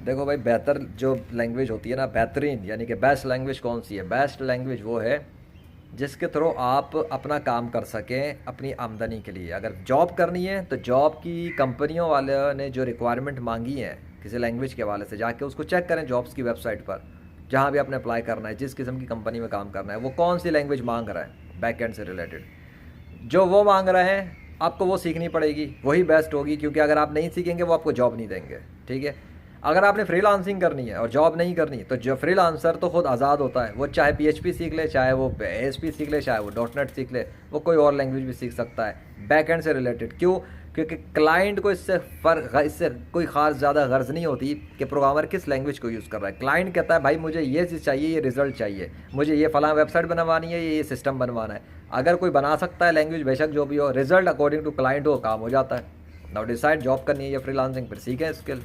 देखो भाई, बेहतर जो लैंग्वेज होती है ना, बेहतरीन यानी कि बेस्ट लैंग्वेज कौन सी है? बेस्ट लैंग्वेज वो है जिसके थ्रू आप अपना काम कर सकें अपनी आमदनी के लिए। अगर जॉब करनी है तो जॉब की कंपनियों वाले ने जो रिक्वायरमेंट मांगी है किसी लैंग्वेज के हवाले से, जाके उसको चेक करें जॉब्स की वेबसाइट पर, जहाँ भी आपने अप्लाई करना है, जिस किस्म की कंपनी में काम करना है, वो कौन सी लैंग्वेज मांग रहा है बैक एंड से रिलेटेड। जो वो मांग रहे हैं आपको वो सीखनी पड़ेगी, वही बेस्ट होगी, क्योंकि अगर आप नहीं सीखेंगे वो आपको जॉब नहीं देंगे। ठीक है। अगर आपने फ्रीलांसिंग करनी है और जॉब नहीं करनी, तो जो फ्रीलांसर तो खुद आज़ाद होता है, वो चाहे पीएचपी सीख ले, चाहे वो एएसपी सीख ले, चाहे वो डॉट नेट सीख ले, वो कोई और लैंग्वेज भी सीख सकता है बैक एंड से रिलेटेड। क्यों? क्योंकि क्लाइंट को इससे कोई ख़ास ज़्यादा गर्ज नहीं होती कि प्रोग्रामर किस लैंग्वेज को यूज़ कर रहा है। क्लाइंट कहता है भाई मुझे ये चीज़ चाहिए, ये रिजल्ट चाहिए, मुझे ये फलां वेबसाइट बनवानी है, ये सिस्टम बनवाना है। अगर कोई बना सकता है लैंग्वेज, बेशक जो भी हो, रिजल्ट अकॉर्डिंग टू क्लाइंट हो, काम हो जाता है। नाउ डिसाइड जॉब करनी है या फ्रीलांसिंग, फिर सीखें स्किल।